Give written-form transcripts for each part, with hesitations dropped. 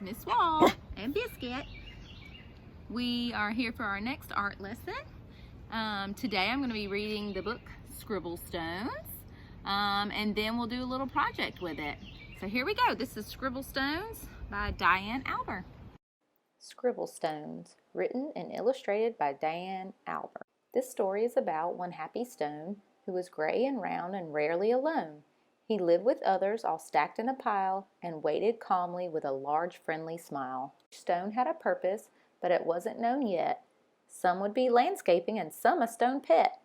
Miss Wall and Biscuit. We are here for our next art lesson. Today I'm going to be reading the book Scribble Stones, and then we'll do a little project with it. So here we go. This is Scribble Stones by Diane Alber. Scribble Stones, written and illustrated by Diane Alber. This story is about one happy stone who was gray and round and rarely alone. He lived with others all stacked in a pile and waited calmly with a large friendly smile. Each stone had a purpose, but it wasn't known yet. Some would be landscaping and some a stone pet.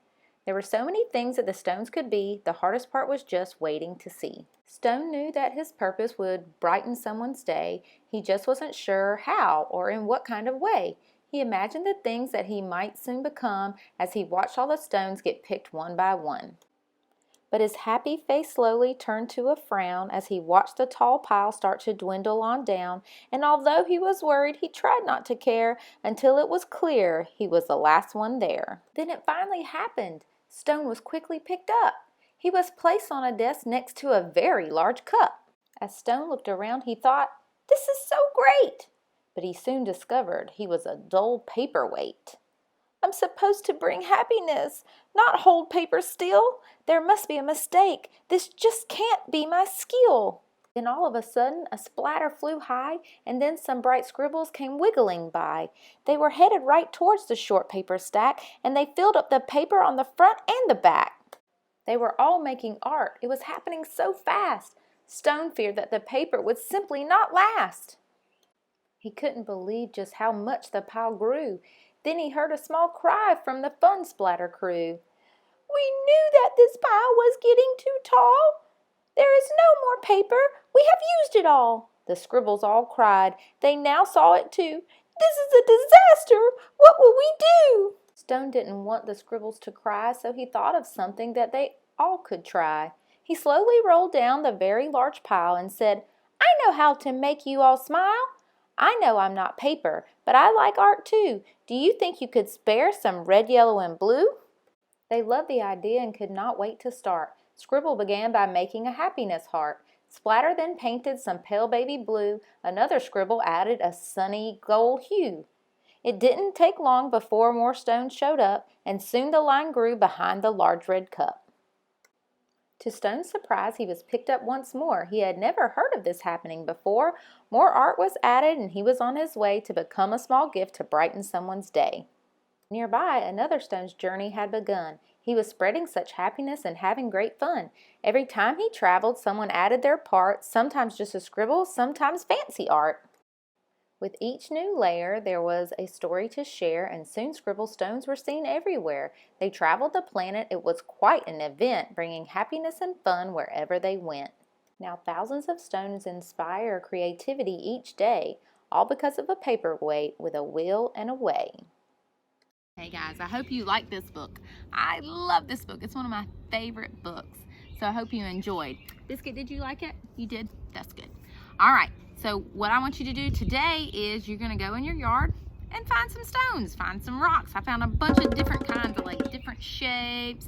There were so many things that the stones could be, the hardest part was just waiting to see. Stone knew that his purpose would brighten someone's day. He just wasn't sure how or in what kind of way. He imagined the things that he might soon become as he watched all the stones get picked one by one. But his happy face slowly turned to a frown as he watched the tall pile start to dwindle on down, and although he was worried, he tried not to care until it was clear he was the last one there. Then it finally happened. Stone was quickly picked up. He was placed on a desk next to a very large cup. As Stone looked around, he thought, "This is so great!" But he soon discovered he was a dull paperweight. "I'm supposed to bring happiness, not hold paper still. There must be a mistake. This just can't be my skill." Then all of a sudden, a splatter flew high, and then some bright scribbles came wiggling by. They were headed right towards the short paper stack, and they filled up the paper on the front and the back. They were all making art. It was happening so fast. Stone feared that the paper would simply not last. He couldn't believe just how much the pile grew. Then he heard a small cry from the fun splatter crew. "We knew that this pile was getting too tall. There is no more paper. We have used it all." The scribbles all cried. They now saw it too. "This is a disaster. What will we do?" Stone didn't want the scribbles to cry, so he thought of something that they all could try. He slowly rolled down the very large pile and said, "I know how to make you all smile. I know I'm not paper, but I like art too. Do you think you could spare some red, yellow, and blue?" They loved the idea and could not wait to start. Scribble began by making a happiness heart. Splatter then painted some pale baby blue. Another scribble added a sunny gold hue. It didn't take long before more stones showed up, and soon the line grew behind the large red cup. To Stone's surprise, he was picked up once more. He had never heard of this happening before. More art was added, and he was on his way to become a small gift to brighten someone's day. Nearby, another stone's journey had begun. He was spreading such happiness and having great fun. Every time he traveled, someone added their part, sometimes just a scribble, sometimes fancy art. With each new layer, there was a story to share, and soon scribble stones were seen everywhere. They traveled the planet. It was quite an event, bringing happiness and fun wherever they went. Now thousands of stones inspire creativity each day, all because of a paperweight with a will and a way. Hey guys, I hope you like this book. I love this book. It's one of my favorite books. So I hope you enjoyed. Biscuit, did you like it? You did? That's good. All right. So what I want you to do today is you're going to go in your yard and find some stones, find some rocks. I found a bunch of different kinds of different shapes,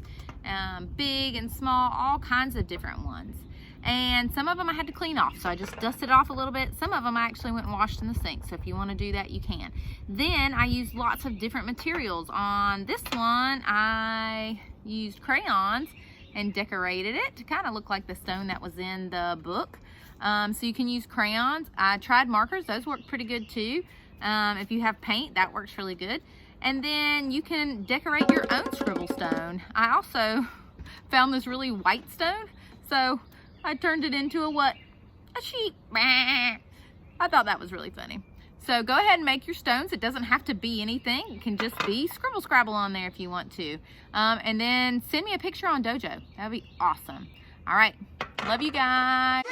big and small, all kinds of different ones. And some of them I had to clean off, so I just dusted off a little bit. Some of them I actually went and washed in the sink, so if you want to do that, you can. Then I used lots of different materials. On this one, I used crayons and decorated it to kind of look like the stone that was in the book. So you can use crayons. I tried markers. Those work pretty good too. If you have paint, that works really good. And then you can decorate your own scribble stone. I also found this really white stone, so I turned it into a sheep. I thought that was really funny. So go ahead and make your stones. It doesn't have to be anything. It can just be scribble scrabble on there if you want to. And then send me a picture on Dojo. That would be awesome. All right. Love you guys.